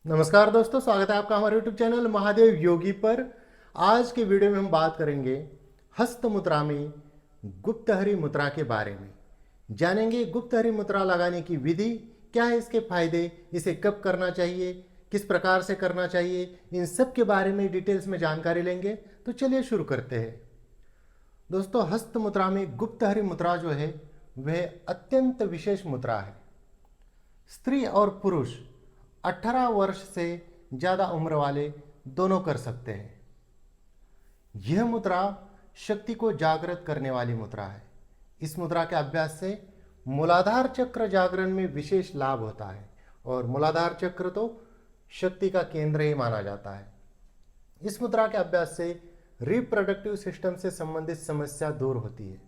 नमस्कार दोस्तों, स्वागत है आपका हमारे YouTube चैनल महादेव योगी पर। आज के वीडियो में हम बात करेंगे हस्त मुद्रा में गुप्तहरी मुद्रा के बारे में। जानेंगे गुप्तहरी मुद्रा लगाने की विधि, क्या है इसके फायदे, इसे कब करना चाहिए, किस प्रकार से करना चाहिए, इन सब के बारे में डिटेल्स में जानकारी लेंगे। तो चलिए शुरू करते हैं। दोस्तों, हस्त मुद्रा में गुप्तहरी मुद्रा जो है वह अत्यंत विशेष मुद्रा है। स्त्री और पुरुष 18 वर्ष से ज़्यादा उम्र वाले दोनों कर सकते हैं। यह मुद्रा शक्ति को जागृत करने वाली मुद्रा है। इस मुद्रा के अभ्यास से मूलाधार चक्र जागरण में विशेष लाभ होता है, और मूलाधार चक्र तो शक्ति का केंद्र ही माना जाता है। इस मुद्रा के अभ्यास से रिप्रोडक्टिव सिस्टम से संबंधित समस्या दूर होती है।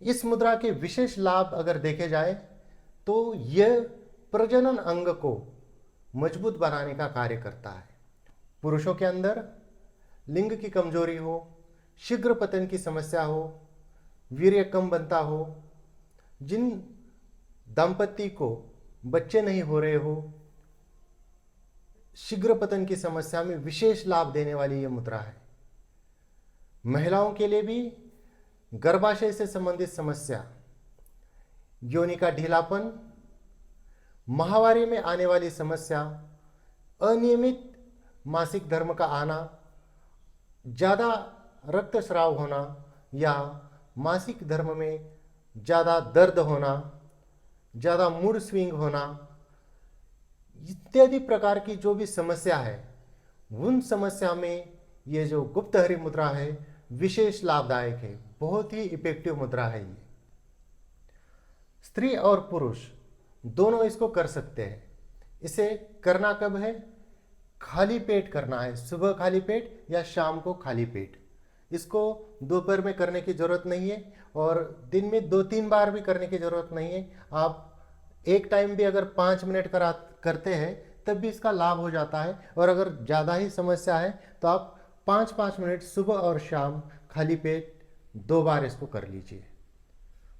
इस मुद्रा के विशेष लाभ अगर देखे जाए तो यह प्रजनन अंग को मजबूत बनाने का कार्य करता है। पुरुषों के अंदर लिंग की कमजोरी हो, शीघ्र पतन की समस्या हो, वीर्य कम बनता हो, जिन दाम्पत्य को बच्चे नहीं हो रहे हो, शीघ्र पतन की समस्या में विशेष लाभ देने वाली यह मुद्रा है। महिलाओं के लिए भी गर्भाशय से संबंधित समस्या, योनि का ढीलापन, माहवारी में आने वाली समस्या, अनियमित मासिक धर्म का आना, ज़्यादा रक्तस्राव होना या मासिक धर्म में ज़्यादा दर्द होना, ज़्यादा मूड स्विंग होना, इत्यादि प्रकार की जो भी समस्या है, उन समस्या में ये जो गुप्तहरी मुद्रा है विशेष लाभदायक है। बहुत ही इफेक्टिव मुद्रा है ये। स्त्री और पुरुष दोनों इसको कर सकते हैं। इसे करना कब है? खाली पेट करना है, सुबह खाली पेट या शाम को खाली पेट। इसको दोपहर में करने की जरूरत नहीं है, और दिन में 2-3 बार भी करने की जरूरत नहीं है। आप एक टाइम भी अगर 5 मिनट करते हैं तब भी इसका लाभ हो जाता है। और अगर ज़्यादा ही समस्या है तो आप 5-5 मिनट सुबह और शाम खाली पेट 2 बार इसको कर लीजिए।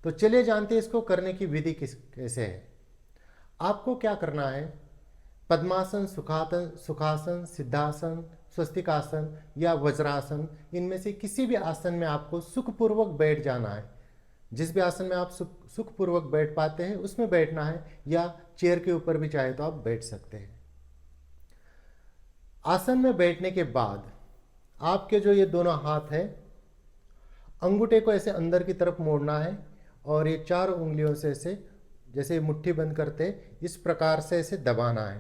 तो चलिए जानते हैं इसको करने की विधि कैसे है। आपको क्या करना है? पद्मासन, सुखासन, सिद्धासन, स्वस्तिकासन या वज्रासन, इनमें से किसी भी आसन में आपको सुखपूर्वक बैठ जाना है। जिस भी आसन में आप सुखपूर्वक बैठ पाते हैं उसमें बैठना है, या चेयर के ऊपर भी चाहे तो आप बैठ सकते हैं। आसन में बैठने के बाद आपके जो ये दोनों हाथ हैं, अंगूठे को ऐसे अंदर की तरफ मोड़ना है, और ये 4 उंगलियों से ऐसे जैसे मुट्ठी बंद करते इस प्रकार से ऐसे दबाना है।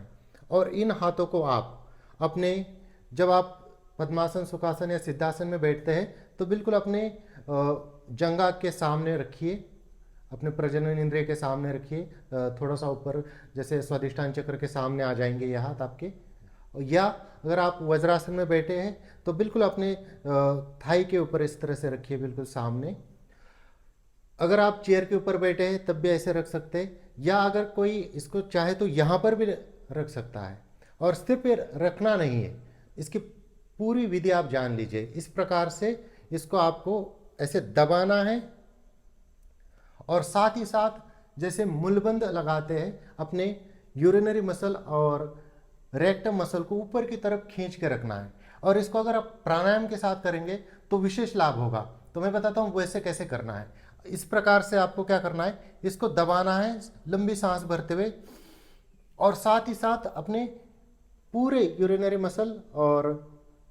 और इन हाथों को आप अपने, जब आप पद्मासन, सुखासन या सिद्धासन में बैठते हैं तो बिल्कुल अपने जंघा के सामने रखिए, अपने प्रजनन इंद्रिय के सामने रखिए। थोड़ा सा ऊपर जैसे स्वादिष्ठान चक्र के सामने आ जाएंगे ये हाथ आपके। या अगर आप वज्रासन में बैठे हैं तो बिल्कुल अपने थाई के ऊपर इस तरह से रखिए, बिल्कुल सामने। अगर आप चेयर के ऊपर बैठे हैं तब भी ऐसे रख सकते हैं, या अगर कोई इसको चाहे तो यहाँ पर भी रख सकता है। और स्थिर पे रखना नहीं है, इसकी पूरी विधि आप जान लीजिए। इस प्रकार से इसको आपको ऐसे दबाना है, और साथ ही साथ जैसे मूलबंद लगाते हैं, अपने यूरिनरी मसल और रेक्टम मसल को ऊपर की तरफ खींच के रखना है। और इसको अगर आप प्राणायाम के साथ करेंगे तो विशेष लाभ होगा। तो मैं बताता हूँ वैसे कैसे करना है। इस प्रकार से आपको क्या करना है, इसको दबाना है लंबी सांस भरते हुए, और साथ ही साथ अपने पूरे यूरिनरी मसल और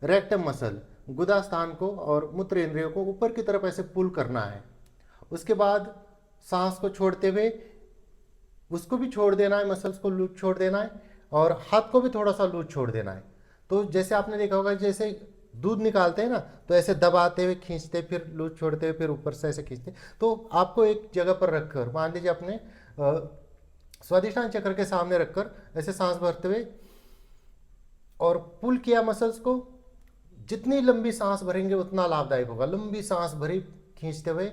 रेक्टम मसल, गुदा स्थान को और मूत्र इंद्रियों को ऊपर की तरफ ऐसे पुल करना है। उसके बाद सांस को छोड़ते हुए उसको भी छोड़ देना है, मसल्स को लूज छोड़ देना है, और हाथ को भी थोड़ा सा लूज छोड़ देना है। तो जैसे आपने देखा होगा, जैसे दूध निकालते हैं ना, तो ऐसे दबाते हुए खींचते, फिर लूज छोड़ते हुए, फिर ऊपर से ऐसे खींचते। तो आपको एक जगह पर रखकर, मान लीजिए अपने स्वादिष्ठान चक्र के सामने रखकर ऐसे सांस भरते हुए और पुल किया मसल्स को। जितनी लंबी सांस भरेंगे उतना लाभदायक होगा। लंबी सांस भरी खींचते हुए,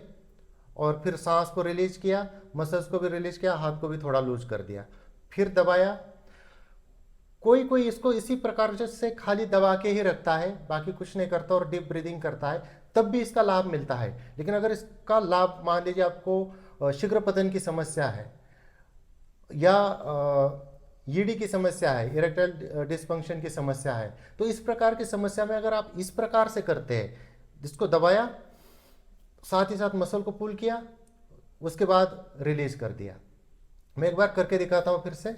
और फिर सांस को रिलीज किया, मसल्स को भी रिलीज किया, हाथ को भी थोड़ा लूज कर दिया, फिर दबाया। कोई कोई इसको इसी प्रकार से खाली दबा के ही रखता है, बाकी कुछ नहीं करता और डीप ब्रीदिंग करता है, तब भी इसका लाभ मिलता है। लेकिन अगर इसका लाभ, मान लीजिए आपको शीघ्र पतन की समस्या है, या ईडी की समस्या है, इरेक्टाइल डिसफंक्शन की समस्या है, तो इस प्रकार की समस्या में अगर आप इस प्रकार से करते हैं, जिसको दबाया, साथ ही साथ मसल को पुल किया, उसके बाद रिलीज कर दिया। मैं एक बार करके दिखाता हूं फिर से।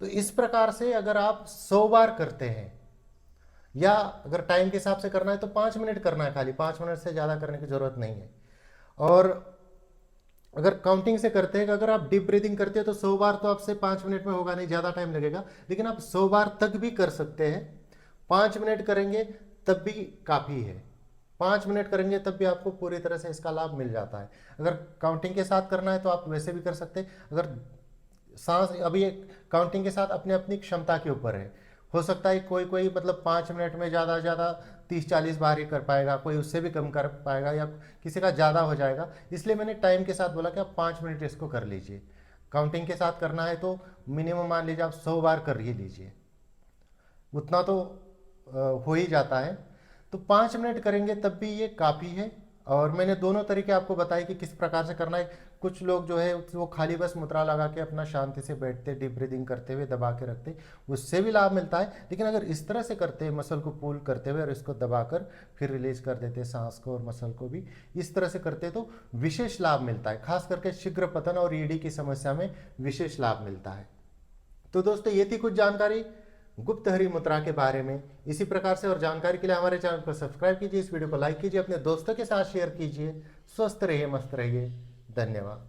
तो इस प्रकार से अगर आप 100 बार करते हैं, या अगर टाइम के हिसाब से करना है तो 5 मिनट करना है, खाली 5 मिनट से ज़्यादा करने की ज़रूरत नहीं है। और अगर काउंटिंग से करते हैं, अगर आप डीप ब्रीदिंग करते हैं तो 100 बार तो आपसे 5 मिनट में होगा नहीं, ज़्यादा टाइम लगेगा, लेकिन आप 100 बार तक भी कर सकते हैं। 5 मिनट करेंगे तब भी काफ़ी है, 5 मिनट करेंगे तब भी आपको पूरी तरह से इसका लाभ मिल जाता है। अगर काउंटिंग के साथ करना है तो आप वैसे भी कर सकते हैं। अगर सांस अभी एक काउंटिंग के साथ अपने अपनी क्षमता के ऊपर है, हो सकता है कोई कोई मतलब 5 मिनट में ज़्यादा से ज़्यादा 30-40 बार ही कर पाएगा, कोई उससे भी कम कर पाएगा, या किसी का ज़्यादा हो जाएगा। इसलिए मैंने टाइम के साथ बोला कि आप 5 मिनट इसको कर लीजिए। काउंटिंग के साथ करना है तो मिनिमम मान लीजिए आप 100 बार कर ही लीजिए, उतना तो हो ही जाता है। तो 5 मिनट करेंगे तब भी ये काफ़ी है। और मैंने दोनों तरीके आपको बताए कि किस प्रकार से करना है। कुछ लोग जो है वो खाली बस मुद्रा लगा के अपना शांति से बैठते, डीप ब्रीदिंग करते हुए दबा के रखते, उससे भी लाभ मिलता है। लेकिन अगर इस तरह से करते हैं, मसल को पुल करते हुए और इसको दबाकर फिर रिलीज कर देते सांस को और मसल को भी, इस तरह से करते तो विशेष लाभ मिलता है। खास करके शीघ्र पतन और ईडी की समस्या में विशेष लाभ मिलता है। तो दोस्तों ये थी कुछ जानकारी गुप्त हरी मुद्रा के बारे में। इसी प्रकार से और जानकारी के लिए हमारे चैनल को सब्सक्राइब कीजिए, इस वीडियो को लाइक कीजिए, अपने दोस्तों के साथ शेयर कीजिए। स्वस्थ रहिए, मस्त रहिए। धन्यवाद।